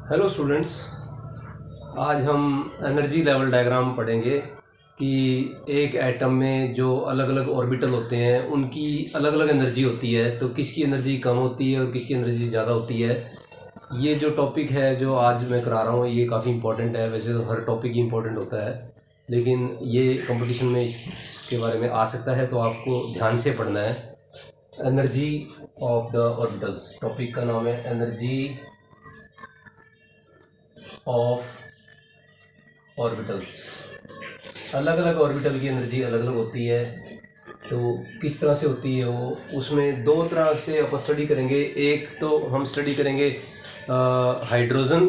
Hello students, आज हम energy level diagram पढ़ेंगे कि एक एटम में जो अलग अलग ऑर्बिटल होते हैं उनकी अलग अलग एनर्जी होती है, तो किसकी एनर्जी कम होती है और किसकी एनर्जी ज़्यादा होती है। ये जो टॉपिक है जो आज मैं करा रहा हूँ ये काफ़ी इंपॉर्टेंट है। वैसे तो हर टॉपिक ही इंपॉर्टेंट होता है, लेकिन ये कंपटीशन में इसके बारे में आ सकता है, तो आपको ध्यान से पढ़ना है। Energy of the orbitals, topic का नाम है एनर्जी ऑफ ऑर्बिटल्स। अलग अलग ऑर्बिटल की एनर्जी अलग अलग होती है, तो किस तरह से होती है वो, उसमें दो तरह से अपन स्टडी करेंगे। एक तो हम स्टडी करेंगे हाइड्रोजन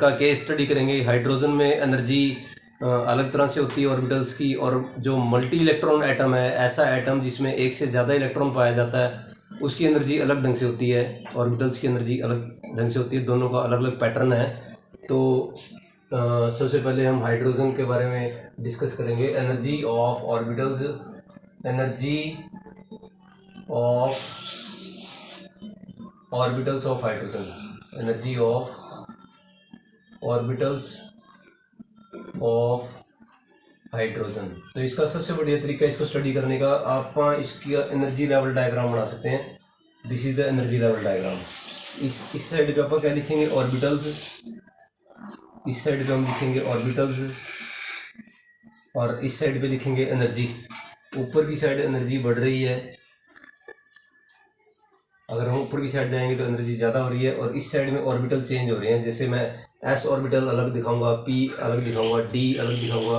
का केस स्टडी करेंगे। हाइड्रोजन में एनर्जी अलग तरह से होती है ऑर्बिटल्स की, और जो मल्टी इलेक्ट्रॉन एटम है, ऐसा एटम जिसमें एक से ज़्यादा इलेक्ट्रॉन पाया जाता है, उसकी एनर्जी अलग ढंग से होती है। ऑर्बिटल्स की एनर्जी अलग ढंग से होती है, दोनों का अलग अलग पैटर्न है। तो सबसे पहले हम हाइड्रोजन के बारे में डिस्कस करेंगे। Energy of orbitals, energy of orbitals of hydrogen, energy of orbitals of hydrogen. तो इसका सबसे बढ़िया तरीका इसको स्टडी करने का, आप इसकी एनर्जी लेवल डायग्राम बना सकते हैं। This is the energy level diagram. इस साइड पे आप क्या लिखेंगे, ऑर्बिटल्स। इस साइड पे हम लिखेंगे ऑर्बिटल्स, और इस साइड पे लिखेंगे एनर्जी। ऊपर की साइड एनर्जी बढ़ रही है, अगर हम ऊपर की साइड जाएंगे तो एनर्जी ज़्यादा हो रही है, और इस साइड में ऑर्बिटल चेंज हो रहे हैं। जैसे मैं एस ऑर्बिटल अलग दिखाऊंगा, पी अलग दिखाऊंगा, डी अलग दिखाऊंगा,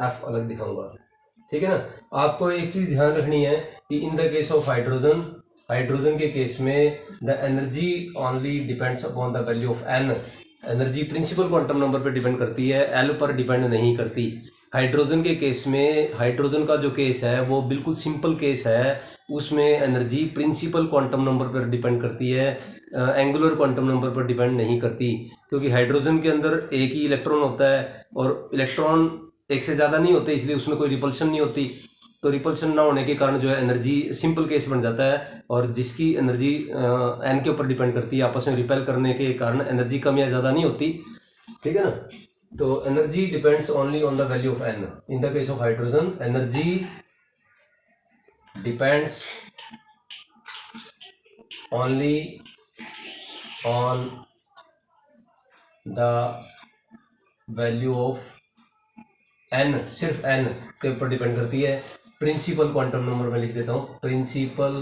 एफ अलग दिखाऊंगा। ठीक है ना। आपको एक चीज़ ध्यान रखनी है कि in the case of hydrogen, hydrogen के केस में the energy only depends upon the value of N. Energy principal quantum number पर डिपेंड करती है, एल पर डिपेंड नहीं करती। हाइड्रोजन के केस में, हाइड्रोजन का जो केस है वो बिल्कुल सिंपल केस है, उसमें एनर्जी प्रिंसिपल क्वांटम नंबर पर डिपेंड करती है, एंगुलर क्वांटम नंबर पर डिपेंड नहीं करती। क्योंकि हाइड्रोजन के अंदर एक ही इलेक्ट्रॉन होता है, और इलेक्ट्रॉन एक से ज़्यादा नहीं होते, इसलिए उसमें कोई रिपल्शन नहीं होती। तो रिपल्शन ना होने के कारण जो है एनर्जी सिंपल केस बन जाता है, और जिसकी एनर्जी एन के ऊपर डिपेंड करती है, आपस में रिपेल करने के कारण एनर्जी कम या ज़्यादा नहीं होती। ठीक है ना। तो energy depends only on the value of N. In the case of hydrogen, energy depends only on the value of N, सिर्फ एन के ऊपर डिपेंड करती है। प्रिंसिपल क्वांटम नंबर में लिख देता हूँ, principal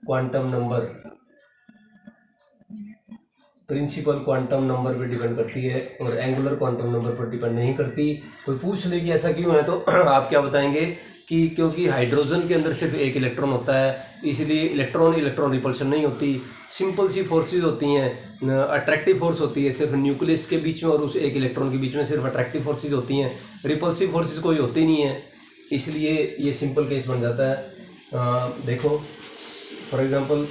quantum number, principal quantum number पर डिपेंड करती है, और एंगुलर क्वांटम नंबर पर डिपेंड नहीं करती। कोई पूछ ले कि ऐसा क्यों है, तो आप क्या बताएंगे कि क्योंकि हाइड्रोजन के अंदर सिर्फ एक इलेक्ट्रॉन होता है, इसलिए इलेक्ट्रॉन इलेक्ट्रॉन रिपल्शन नहीं होती। सिंपल सी फोर्सेज होती हैं, अट्रैक्टिव फोर्स होती है सिर्फ न्यूक्लियस के बीच में और उस एक इलेक्ट्रॉन के बीच में, सिर्फ अट्रैक्टिव फोर्सेज होती हैं, रिपल्सिव फोर्सेज कोई होती नहीं है, इसलिए ये सिंपल केस बन जाता है। देखो फॉर एग्जांपल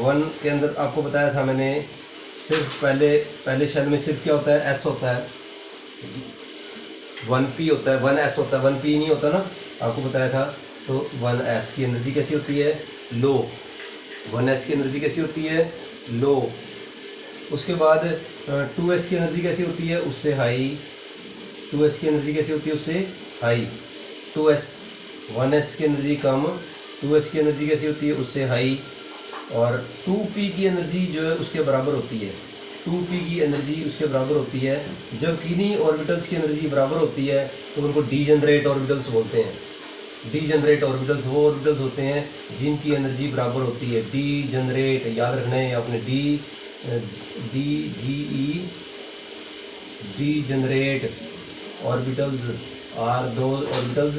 1 के अंदर आपको बताया था मैंने, सिर्फ पहले शेल में सिर्फ क्या होता है, एस होता है, 1p होता है, 1s होता है, 1p नहीं होता ना, आपको बताया था। तो 1s की एनर्जी कैसी होती है, लो। 1s की एनर्जी कैसी होती है, लो। उसके बाद 2s की एनर्जी कैसी होती है, उससे हाई। 2s की एनर्जी कैसी होती है, उससे हाई। 2s, 1s की एनर्जी कम, 2s की एनर्जी कैसी होती है, उससे हाई। और 2p की एनर्जी जो है उसके बराबर होती है, 2p की एनर्जी उसके बराबर होती है। जब किन्हीं ऑर्बिटल्स की एनर्जी बराबर होती है तो उनको डीजनरेट ऑर्बिटल्स बोलते हैं। डीजनरेट ऑर्बिटल्स वो ऑर्बिटल्स होते हैं जिनकी एनर्जी बराबर होती है। डीजनरेट याद रखना है आपने, डीजनरेट ऑर्बिटल्स आर दो ऑर्बिटल्स,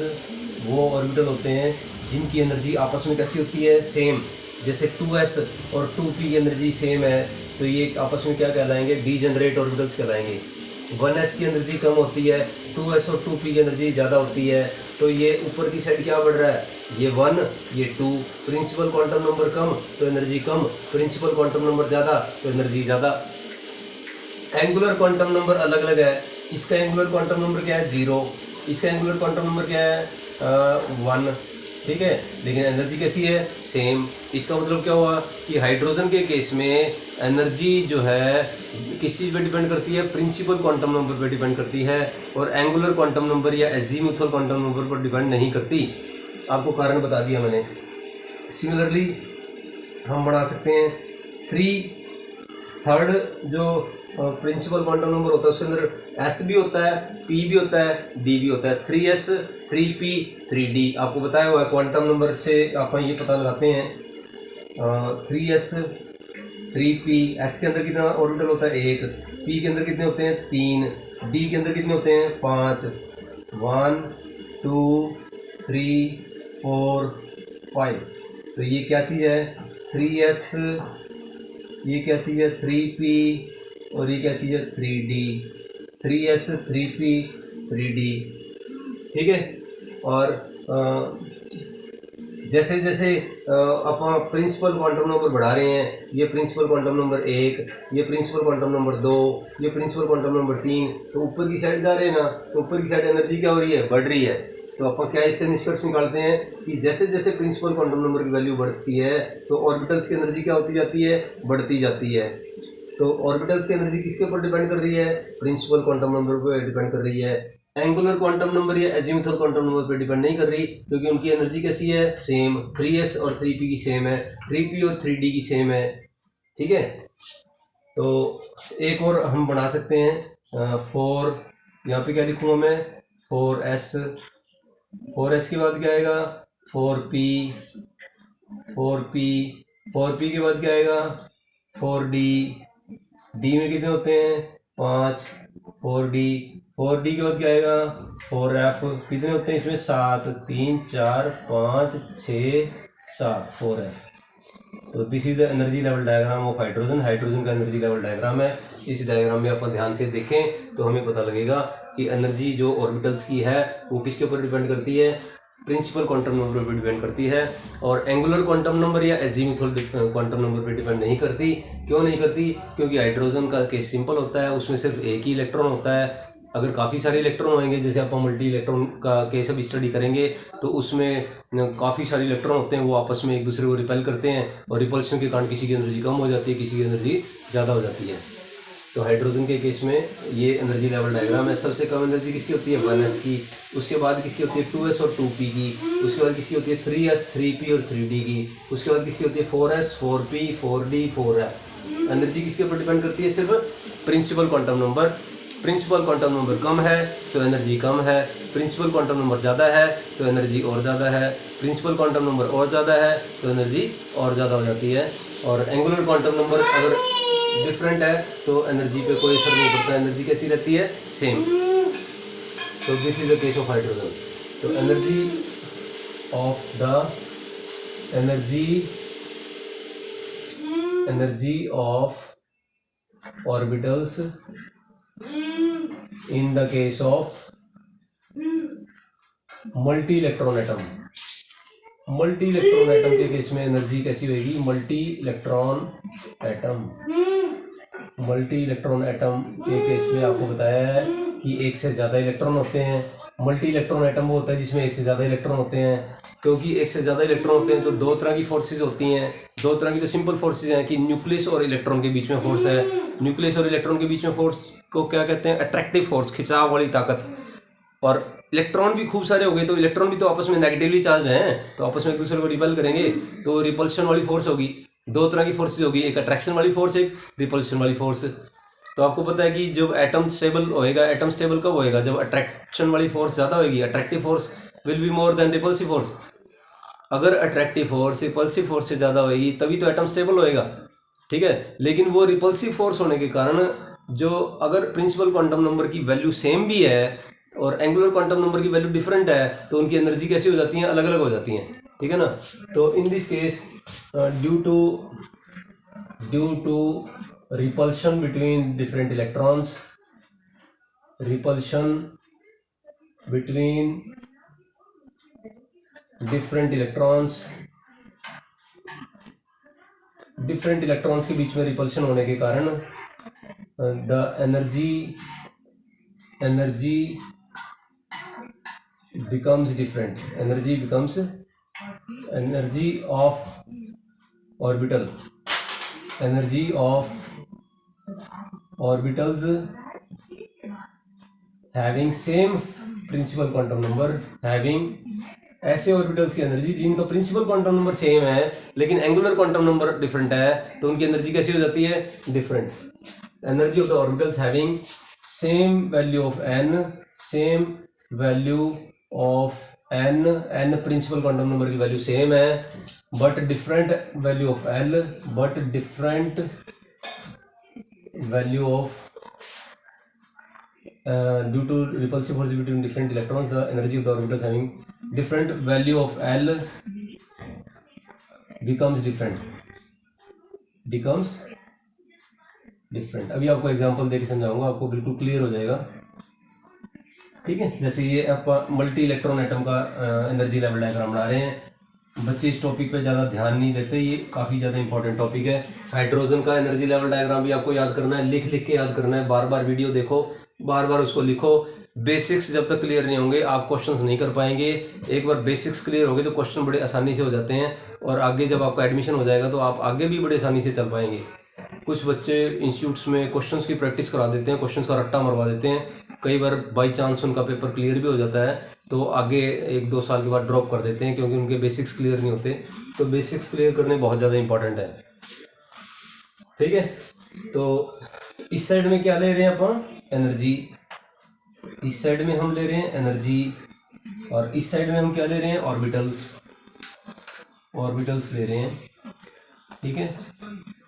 वो ऑर्बिटल होते हैं जिनकी एनर्जी आपस में कैसी होती है, सेम। जैसे 2s और 2p की एनर्जी सेम है, तो ये आपस में क्या कहलाएंगे, डीजनरेट ऑर्बिटल्स कहलाएंगे। 1s की एनर्जी कम होती है, 2s और 2p की एनर्जी ज़्यादा होती है, तो ये ऊपर की साइड क्या बढ़ रहा है, ये 1 ये 2। प्रिंसिपल क्वांटम नंबर कम तो एनर्जी कम, प्रिंसिपल क्वांटम नंबर ज़्यादा तो एनर्जी ज़्यादा। एंगुलर क्वांटम नंबर अलग अलग है। इसका एंगुलर क्वांटम नंबर क्या है, 0। इसका एंगुलर क्वांटम नंबर क्या है, 1। ठीक है, लेकिन एनर्जी कैसी है, सेम। इसका मतलब क्या हुआ कि हाइड्रोजन के केस में एनर्जी जो है किस चीज़ पे डिपेंड करती है, प्रिंसिपल क्वांटम नंबर पे डिपेंड करती है, और एंगुलर क्वांटम नंबर या एजीमुथल क्वांटम नंबर पर डिपेंड नहीं करती। आपको कारण बता दिया मैंने। सिमिलरली हम बढ़ा सकते हैं 3/3 जो प्रिंसिपल क्वांटम नंबर होता है उसके अंदर एस भी होता है, पी भी होता है, डी भी होता है। 3s 3p 3d आपको बताया हुआ है। क्वांटम नंबर से आप ये पता लगाते हैं 3s 3p, एस के अंदर कितना ऑर्बिटल होता है 1, पी के अंदर कितने होते हैं 3, डी के अंदर कितने होते हैं 5, 1 2 3 4 5। तो ये क्या चीज़ है 3s, ये क्या चीज़ है 3p, और ये क्या चीज़ है 3d। 3s 3p 3d, ठीक है। और जैसे जैसे अपन प्रिंसिपल क्वांटम नंबर बढ़ा रहे हैं, ये प्रिंसिपल क्वांटम नंबर 1, ये प्रिंसिपल क्वांटम नंबर 2, ये प्रिंसिपल क्वांटम नंबर 3, तो ऊपर की साइड जा रहे हैं ना, तो ऊपर की साइड एनर्जी क्या हो रही है, बढ़ रही है। तो अपन क्या इससे निष्कर्ष निकालते हैं कि जैसे जैसे प्रिंसिपल क्वांटम नंबर की वैल्यू बढ़ती है तो ऑर्बिटल्स की एनर्जी क्या होती जाती है, बढ़ती जाती है। तो ऑर्बिटल्स की एनर्जी किसके ऊपर डिपेंड कर रही है, प्रिंसिपल क्वांटम नंबर पर डिपेंड कर रही है। एंगुलर क्वांटम नंबर या एजीमुथल क्वांटम नंबर पर डिपेंड नहीं कर रही, क्योंकि उनकी एनर्जी कैसी है, सेम। 3s और 3p की सेम है, 3p और 3d की सेम है, ठीक है। तो एक और हम बना सकते हैं 4, यहाँ पे क्या लिखूँगा मैं 4s, 4s के बाद क्या आएगा 4p, 4p, 4p के बाद क्या आएगा 4d, d में कितने होते हैं 5, 4d, 4d के बाद क्या आएगा 4f, कितने होते हैं इसमें 7, 3 4 5 6 7, 4f। तो this is the energy level diagram of hydrogen. Hydrogen का एनर्जी लेवल डायग्राम है। इस डायग्राम में अपन ध्यान से देखें तो हमें पता लगेगा कि एनर्जी जो ऑर्बिटल्स की है वो किसके ऊपर डिपेंड करती है, प्रिंसिपल क्वांटम नंबर पर डिपेंड करती है, और एंगुलर क्वांटम नंबर या एजीमुथल क्वांटम नंबर पर डिपेंड नहीं करती। क्यों नहीं करती, क्योंकि हाइड्रोजन का केस सिंपल होता है, उसमें सिर्फ एक ही इलेक्ट्रॉन होता है। अगर काफ़ी सारे इलेक्ट्रॉन होंगे, जैसे आप मल्टी इलेक्ट्रॉन का केस अब स्टडी करेंगे, तो उसमें काफ़ी सारे इलेक्ट्रॉन होते हैं, वो आपस में एक दूसरे को रिपेल करते हैं, और रिपल्शन के कारण किसी की एनर्जी कम हो जाती है, किसी की एनर्जी ज़्यादा हो जाती है। तो हाइड्रोजन के केस में ये एनर्जी लेवल डायग्राम है। सबसे कम एनर्जी किसकी होती है 1s की, उसके बाद किसकी होती है 2s और 2p की, उसके बाद किसकी होती है 3s 3p और 3d की, उसके बाद किसकी होती है 4s 4p 4d 4f। Energy किसके ऊपर डिपेंड करती है, सिर्फ principal quantum number. Principal quantum number कम है तो एनर्जी कम है, प्रिंसिपल क्वांटम नंबर ज़्यादा है तो एनर्जी और ज़्यादा है, प्रिंसिपल क्वांटम नंबर और ज़्यादा है तो एनर्जी और ज़्यादा हो जाती है। और एंगुलर क्वांटम नंबर अगर डिफरेंट है तो एनर्जी पे कोई असर नहीं पड़ता, एनर्जी कैसी रहती है, सेम। तो this is the case of hydrogen. तो energy of orbitals in the case of multi electron atom. Multi electron atom के केस में एनर्जी कैसी होगी, मल्टी इलेक्ट्रॉन एटम के केस में आपको बताया है कि एक से ज़्यादा इलेक्ट्रॉन होते हैं। मल्टी इलेक्ट्रॉन एटम वो होता है जिसमें एक से ज़्यादा इलेक्ट्रॉन होते हैं। क्योंकि एक से ज़्यादा इलेक्ट्रॉन होते हैं तो दो तरह की फोर्सेज होती हैं। दो तरह की तो सिंपल फोर्सेज हैं कि न्यूक्लियस और इलेक्ट्रॉन के बीच में फोर्स है। न्यूक्लियस और इलेक्ट्रॉन के बीच में फोर्स को क्या कहते हैं, अट्रैक्टिव फोर्स, खिंचाव वाली ताकत। और इलेक्ट्रॉन भी खूब सारे हो गए तो इलेक्ट्रॉन भी तो आपस में नेगेटिवली चार्ज हैं, तो आपस में एक दूसरे को रिपेल करेंगे, तो रिपल्शन वाली फोर्स होगी। दो तरह की फोर्सेज होगी, एक अट्रैक्शन वाली फोर्स, एक रिपल्शन वाली फोर्स। तो आपको पता है कि जब एटम स्टेबल होएगा, एटम स्टेबल कब होएगा, जब अट्रैक्शन वाली फोर्स ज़्यादा होगी, attractive force will be more than repulsive force. अगर अट्रैक्टिव फोर्स रिपल्सिव फोर्स से ज़्यादा होएगी तभी तो एटम स्टेबल होएगा, ठीक है। लेकिन वो रिपल्सिव फोर्स होने के कारण जो अगर प्रिंसिपल क्वांटम नंबर की वैल्यू सेम भी है और एंगुलर क्वांटम नंबर की वैल्यू डिफरेंट है तो उनकी एनर्जी कैसी हो जाती हैं, अलग अलग हो जाती हैं, ठीक है ना। तो in this case due to repulsion between different electrons, repulsion between different electrons के बीच में रिपल्शन होने के कारण the energy becomes different, energy becomes energy of orbital, energy of orbitals having same principal quantum number, having ऐसे orbitals की energy जिनका principal quantum number same है लेकिन एंगुलर क्वांटम नंबर डिफरेंट है, तो उनकी एनर्जी कैसी हो जाती है, different. Energy of the orbitals having same value of N, same value of N, N principal quantum number की वैल्यू सेम है, but different value of L, but different value of due to repulsive force between different electrons, the energy of the orbitals having different value of L becomes different। अभी आपको example देकर समझाऊंगा, आपको बिल्कुल clear हो जाएगा, ठीक है। जैसे ये आप मल्टी इलेक्ट्रॉन एटम का एनर्जी लेवल डायग्राम बना रहे हैं। बच्चे इस टॉपिक पे ज़्यादा ध्यान नहीं देते, ये काफ़ी ज़्यादा इंपॉर्टेंट टॉपिक है। हाइड्रोजन का एनर्जी लेवल डायग्राम भी आपको याद करना है, लिख लिख के याद करना है, बार बार वीडियो देखो, बार बार उसको लिखो। बेसिक्स जब तक क्लियर नहीं होंगे आप क्वेश्चंस नहीं कर पाएंगे। एक बार बेसिक्स क्लियर हो गए तो क्वेश्चन बड़े आसानी से हो जाते हैं, और आगे जब आपका एडमिशन हो जाएगा तो आप आगे भी बड़े आसानी से चल पाएंगे। कुछ बच्चे इंस्टीट्यूट्स में क्वेश्चंस की प्रैक्टिस करा देते हैं, क्वेश्चंस का रट्टा मरवा देते हैं, कई बार बाई चांस उनका पेपर क्लियर भी हो जाता है तो आगे 1-2 साल के बाद ड्रॉप कर देते हैं क्योंकि उनके बेसिक्स क्लियर नहीं होते। तो बेसिक्स क्लियर करने बहुत ज़्यादा इंपॉर्टेंट है, ठीक है। तो इस साइड में क्या ले रहे हैं अपन, एनर्जी, इस साइड में हम ले रहे हैं एनर्जी, और इस साइड में हम क्या ले रहे हैं, ऑर्बिटल्स ले रहे हैं, ठीक है।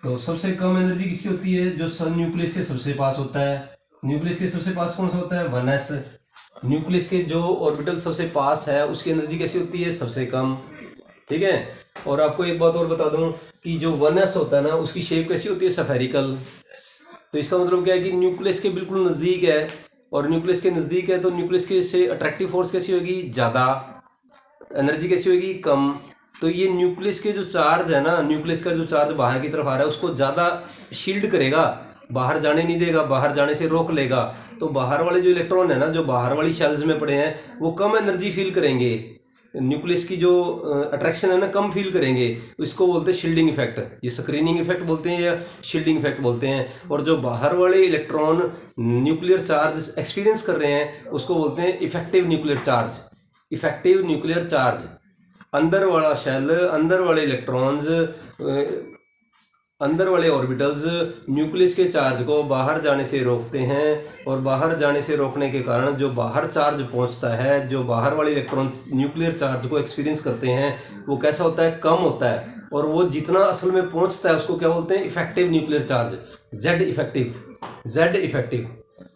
तो सबसे कम एनर्जी किसकी होती है, जो सन न्यूक्लियस के सबसे पास होता है। न्यूक्लियस के सबसे पास कौन सा होता है, 1s। न्यूक्लियस के जो ऑर्बिटल सबसे पास है उसकी एनर्जी कैसी होती है, सबसे कम, ठीक है। और आपको एक बात और बता दूं कि जो 1s होता है ना उसकी शेप कैसी होती है, स्फेरिकल। तो इसका मतलब क्या है कि न्यूक्लियस के बिल्कुल नज़दीक है, और न्यूक्लियस के नज़दीक है तो न्यूक्लियस के से अट्रैक्टिव फोर्स कैसी होगी, ज़्यादा, एनर्जी कैसी होगी, कम। तो ये न्यूक्लियस के जो चार्ज है ना, न्यूक्लियस का जो चार्ज बाहर की तरफ आ रहा है उसको ज़्यादा शील्ड करेगा, बाहर जाने नहीं देगा, बाहर जाने से रोक लेगा। तो बाहर वाले जो इलेक्ट्रॉन है ना, जो बाहर वाली शेल्स में पड़े हैं वो कम एनर्जी फील करेंगे, न्यूक्लियस की जो अट्रैक्शन है ना कम फील करेंगे। इसको बोलते हैं शील्डिंग इफेक्ट, ये स्क्रीनिंग इफेक्ट बोलते हैं या शील्डिंग इफेक्ट बोलते हैं। और जो बाहर वाले इलेक्ट्रॉन न्यूक्लियर चार्ज एक्सपीरियंस कर रहे हैं उसको बोलते हैं effective nuclear charge, effective nuclear charge. अंदर वाला शेल, अंदर वाले इलेक्ट्रॉन्स, अंदर वाले ऑर्बिटल्स न्यूक्लियस के चार्ज को बाहर जाने से रोकते हैं, और बाहर जाने से रोकने के कारण जो बाहर चार्ज पहुंचता है, जो बाहर वाले इलेक्ट्रॉन न्यूक्लियर चार्ज को एक्सपीरियंस करते हैं वो कैसा होता है, कम होता है। और वो जितना असल में पहुंचता है उसको क्या बोलते हैं, effective nuclear charge, Z effective.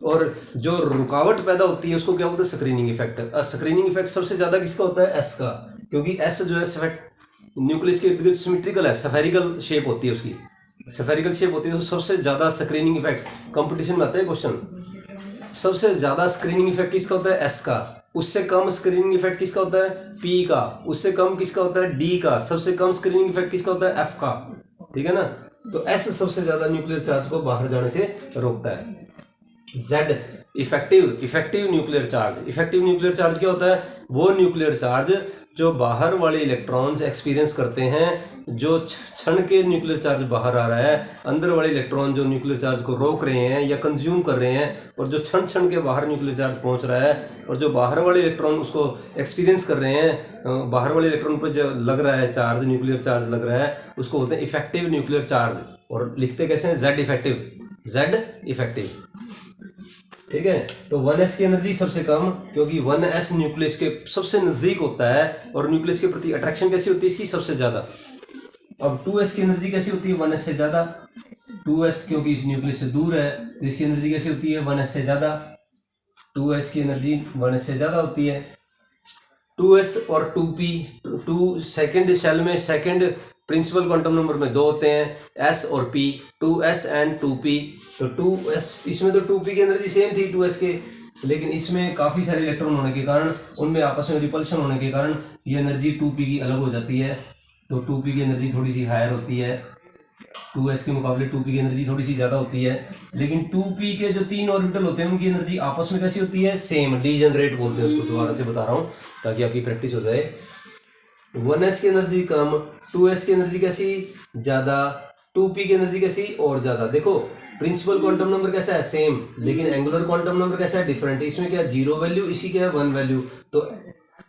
और जो रुकावट पैदा होती है उसको क्या बोलते हैं, स्क्रीनिंग इफेक्ट। स्क्रीनिंग इफेक्ट सबसे ज़्यादा किसका होता है, एस का, क्योंकि एस जो है न्यूक्लियस के इर्द गिर्द सिमेट्रिकल है, स्फेरिकल शेप होती है उसकी, स्फेरिकल शेप होती है। तो सबसे ज़्यादा स्क्रीनिंग इफेक्ट कंपटीशन में आता है क्वेश्चन, सबसे ज़्यादा स्क्रीनिंग इफेक्ट किसका होता है, एस का। उससे कम स्क्रीनिंग इफेक्ट किसका होता है, पी का। उससे कम किसका होता है, डी का। सबसे कम स्क्रीनिंग इफेक्ट किसका होता है, एफ का, ठीक है ना। तो एस सबसे ज़्यादा न्यूक्लियर चार्ज को बाहर जाने से रोकता है। Z effective nuclear charge. Effective nuclear charge क्या होता है, वो न्यूक्लियर चार्ज जो बाहर वाले इलेक्ट्रॉन्स एक्सपीरियंस करते हैं, जो क्षण के न्यूक्लियर चार्ज बाहर आ रहा है, अंदर वाले इलेक्ट्रॉन जो न्यूक्लियर चार्ज को रोक रहे हैं या कंज्यूम कर रहे हैं, और जो क्षण के बाहर न्यूक्लियर चार्ज पहुंच रहा है, और जो बाहर वाले इलेक्ट्रॉन उसको एक्सपीरियंस कर रहे हैं, बाहर वाले इलेक्ट्रॉन पर जो लग रहा है चार्ज, न्यूक्लियर चार्ज लग रहा है, उसको बोलते हैं इफेक्टिव न्यूक्लियर चार्ज। और लिखते कैसे हैं, जेड इफेक्टिव, ठीक है। तो 1s की एनर्जी सबसे कम, क्योंकि 1s न्यूक्लियस के सबसे नज़दीक होता है और न्यूक्लियस के प्रति अट्रैक्शन कैसी होती है इसकी, सबसे ज़्यादा। अब 2s की एनर्जी कैसी होती है, 1s से ज़्यादा। 2s क्योंकि इस न्यूक्लियस से दूर है तो इसकी एनर्जी कैसी होती है, 1s से ज़्यादा। 2s की एनर्जी 1s से ज़्यादा होती है। 2s और 2p, 2 सेकेंड शेल में सेकेंड प्रिंसिपल क्वांटम नंबर में 2 होते हैं, s और p, 2s एंड 2p। तो 2s, इसमें तो 2p की एनर्जी सेम थी 2s के, लेकिन इसमें काफ़ी सारे इलेक्ट्रॉन होने के कारण, उनमें आपस में रिपल्शन होने के कारण ये एनर्जी 2p की अलग हो जाती है। तो 2p की एनर्जी थोड़ी सी हायर होती है, 2s के मुकाबले 2p की एनर्जी थोड़ी सी ज़्यादा होती है। लेकिन 2p के जो 3 ऑर्बिटल होते हैं उनकी एनर्जी आपस में कैसी होती है, सेम, डीजनरेट बोलते हैं उसको। दोबारा से बता रहा हूँ ताकि आपकी प्रैक्टिस हो जाए। 1s की एनर्जी कम, 2s की एनर्जी कैसी ज़्यादा, 2p की एनर्जी कैसी और ज़्यादा। देखो प्रिंसिपल क्वांटम नंबर कैसा है सेम, लेकिन एंगुलर क्वांटम नंबर कैसा है डिफरेंट। इसमें क्या 0 वैल्यू, इसी क्या है 1 वैल्यू। तो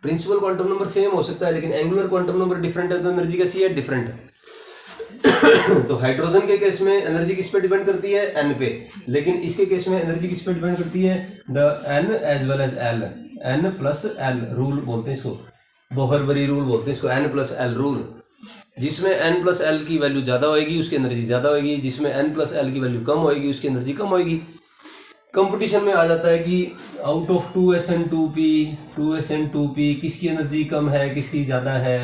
प्रिंसिपल क्वांटम नंबर सेम हो सकता है लेकिन एंगुलर क्वांटम नंबर डिफरेंट है, तो एनर्जी कैसी है डिफरेंट। तो हाइड्रोजन के केस में एनर्जी किस पे डिपेंड करती है, एन पे, लेकिन इसके केस में एनर्जी किस पे डिपेंड करती है, the N as well as L, N plus L rule बोलते हैं इसको, बोहरबरी रूल बोलते हैं इसको, एन प्लस एल रूल। जिसमें एन प्लस एल की वैल्यू ज़्यादा होएगी उसकी एनर्जी ज़्यादा होएगी, जिसमें एन प्लस एल की वैल्यू कम होएगी उसकी एनर्जी कम होएगी। कंपटीशन में आ जाता है कि out of 2s and 2p किसकी एनर्जी कम है किसकी ज़्यादा है।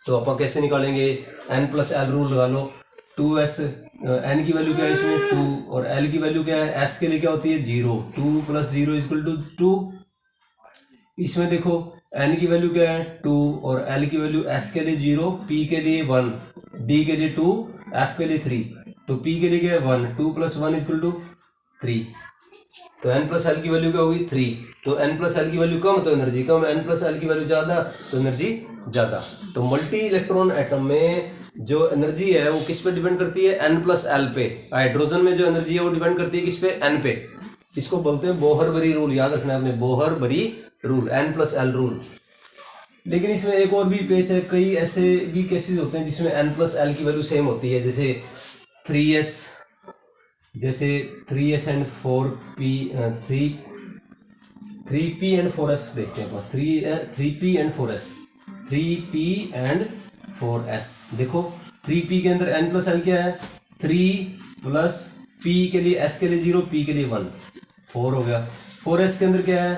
तो आप कैसे निकालेंगे, एन प्लस एल रूल लगा लो। 2s एन की वैल्यू क्या है इसमें 2 और एल की वैल्यू क्या है, एस के लिए क्या होती है 0, 2 + 0 = 2। इसमें देखो एन की वैल्यू क्या है 2 और एल की वैल्यू एस के लिए 0, पी के लिए 1, डी के लिए 2, एफ के लिए 3। तो पी के लिए क्या है 1, 2 + 1 = 3। तो n प्लस एल की वैल्यू क्या होगी 3। तो n प्लस एल की वैल्यू कम तो एनर्जी कम, n प्लस एल की वैल्यू ज़्यादा तो एनर्जी ज़्यादा। तो मल्टी इलेक्ट्रॉन एटम में जो एनर्जी है वो किस पे डिपेंड करती है, n प्लस एल पे। हाइड्रोजन में जो एनर्जी है वो डिपेंड करती है किस पे, n पे। इसको बोलते हैं बोहरबरी रूल, याद रखना है आपने, Bohr Bury rule, n plus L rule. लेकिन इसमें एक और भी पेच है, कई ऐसे भी केसेस होते हैं जिसमें n प्लस एल की वैल्यू सेम होती है, जैसे 3s, जैसे 3s and 4p, 3p and 4s देखते हैं अपन, 3p and 4s, 3p and 4s। देखो 3p के अंदर n प्लस एल क्या है 3 प्लस p के लिए s के लिए 0, p के लिए 1, 4 हो गया। 4s के अंदर क्या है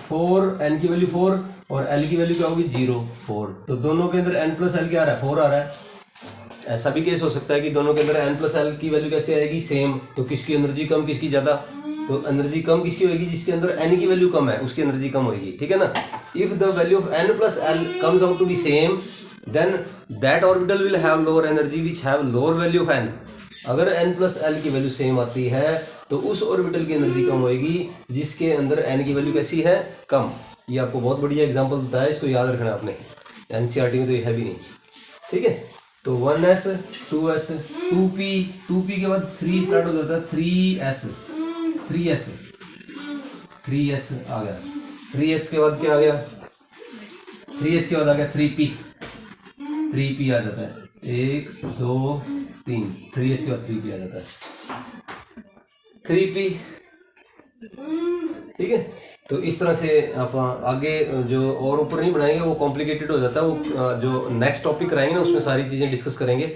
4, n की वैल्यू 4 और l की वैल्यू क्या होगी 0, 4। तो दोनों के अंदर n प्लस एल क्या आ रहा है 4 आ रहा है। ऐसा भी केस हो सकता है कि दोनों के अंदर n प्लस एल की वैल्यू कैसे आएगी सेम, तो किसकी एनर्जी कम किसकी ज़्यादा। तो एनर्जी कम किसकी होगी, जिसके अंदर n की वैल्यू कम है उसकी एनर्जी कम होगी, ठीक है ना। If the value of n plus L comes out to be same then that orbital will have lower energy which have lower value of n। अगर n प्लस एल की value same आती है तो उस ऑर्बिटल की energy कम होगी जिसके अंदर n की वैल्यू कैसी है कम। ये आपको बहुत बढ़िया एग्जाम्पल बताया, इसको याद रखना आपने, NCERT में तो ये है भी नहीं, ठीक है। तो 1s 2s 2p के बाद 3 स्टार्ट हो जाता है, 3s आ गया। 3s के बाद क्या आ गया, 3s के बाद आ गया 3p आ जाता है, 1 2 3, 3s के बाद 3p आ जाता है, 3p, ठीक है। तो इस तरह से आप आगे जो और ऊपर नहीं बनाएंगे वो कॉम्प्लिकेटेड हो जाता है, वो जो नेक्स्ट टॉपिक कराएंगे ना उसमें सारी चीज़ें डिस्कस करेंगे,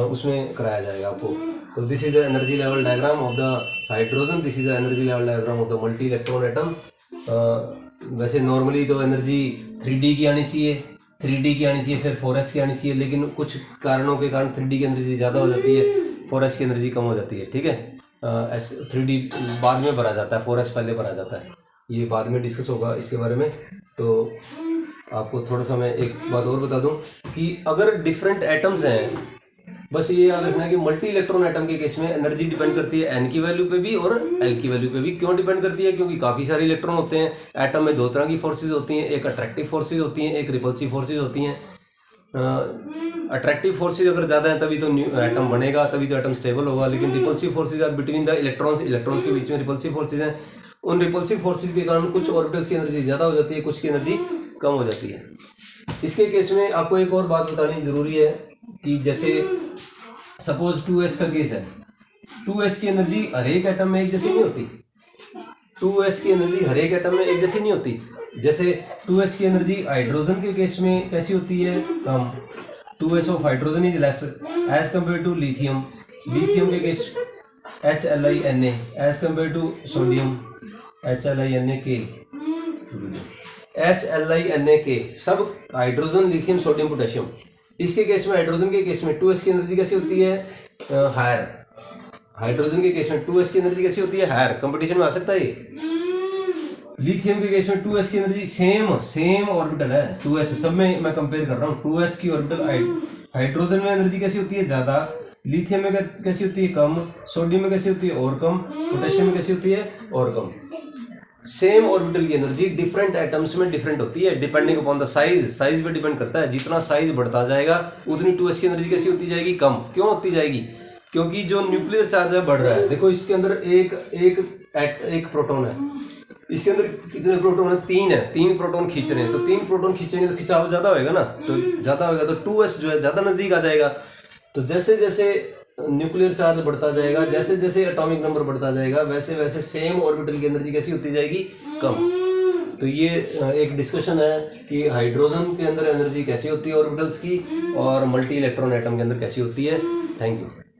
उसमें कराया जाएगा आपको। तो this is the energy level diagram of the hydrogen, this is the energy level diagram of the multi electron atom. वैसे नॉर्मली तो एनर्जी 3D की आनी चाहिए, 3D की आनी चाहिए, फिर 4s की आनी चाहिए, लेकिन कुछ कारणों के कारण 3D की एनर्जी ज़्यादा हो जाती है, 4s की एनर्जी कम हो जाती है, ठीक है। 3D बाद में भरा जाता है, 4s पहले भरा जाता है, ये बाद में डिस्कस होगा इसके बारे में। तो आपको थोड़ा सा मैं एक बात और बता दूं कि अगर डिफरेंट एटम्स हैं, बस ये याद रखना है कि मल्टी इलेक्ट्रॉन एटम के केस में एनर्जी डिपेंड करती है n की वैल्यू पे भी और l की वैल्यू पे भी। क्यों डिपेंड करती है, क्योंकि काफ़ी सारे इलेक्ट्रॉन होते हैं एटम में, दो तरह की फोर्सेज होती हैं, एक अट्रैक्टिव फोर्सेज होती हैं, एक रिपल्सिव फोर्सेज होती हैं। अट्रैक्टिव फोर्सेज अगर ज़्यादा है तभी तो न्यू एटम बनेगा, तभी तो एटम स्टेबल होगा, लेकिन repulsive forces are between the electrons के बीच में रिपल्सिव फोर्सेज हैं। उन रिपल्सिव फोर्सेज के कारण कुछ ऑर्बिटल्स की एनर्जी ज़्यादा हो जाती है, कुछ की एनर्जी कम हो जाती है। इसके केस में आपको एक और बात बतानी जरूरी है कि जैसे सपोज 2s का केस है, 2s की एनर्जी हर एक एटम में एक जैसी नहीं होती, 2s की एनर्जी हर एक एटम में एक जैसी नहीं होती। जैसे 2s की एनर्जी हाइड्रोजन के केस में कैसी होती है कम, 2s of hydrogen is less as compared to lithium, lithium के case HLiNa as compared to sodium HLiNa सब हाइड्रोजन लिथियम सोडियम पोटेशियम। इसके केस में हाइड्रोजन के केस में 2s की एनर्जी कैसी होती है हायर, हाइड्रोजन के केस में 2s की एनर्जी कैसी होती है हायर, कंपटीशन में आ सकता है ये। लिथियम के केस में 2s की एनर्जी सेम ऑर्बिटल है, 2s सब में मैं कंपेयर कर रहा हूँ, 2s की ऑर्बिटल हाइड्रोजन में एनर्जी कैसी होती है ज़्यादा, लिथियम में कैसी होती है कम, सोडियम में कैसी होती है और कम, पोटेशियम में कैसी होती है और कम। सेम ऑर्बिटल की एनर्जी डिफरेंट एटम्स में डिफरेंट होती है depending upon the size. Size पे डिपेंड करता है, जितना साइज बढ़ता जाएगा उतनी 2s की एनर्जी कैसी होती जाएगी, कम। क्यों होती जाएगी? क्योंकि जो न्यूक्लियर चार्ज है बढ़ रहा है। देखो इसके अंदर एक प्रोटॉन है, इसके अंदर कितने प्रोटॉन है? 3 है। 3 प्रोटॉन खींच रहे हैं, तो 3 प्रोटॉन खींचेंगे तो खिंचाव ज्यादा होएगा ना, तो ज्यादा होगा तो 2s जो है ज्यादा नजदीक आ जाएगा। तो जैसे जैसे न्यूक्लियर चार्ज बढ़ता जाएगा, जैसे जैसे एटॉमिक नंबर बढ़ता जाएगा, वैसे वैसे सेम ऑर्बिटल की एनर्जी कैसी होती जाएगी, कम। तो ये एक डिस्कशन है कि हाइड्रोजन के अंदर एनर्जी कैसी होती है ऑर्बिटल्स की, और मल्टी इलेक्ट्रॉन एटम के अंदर कैसी होती है। Thank you.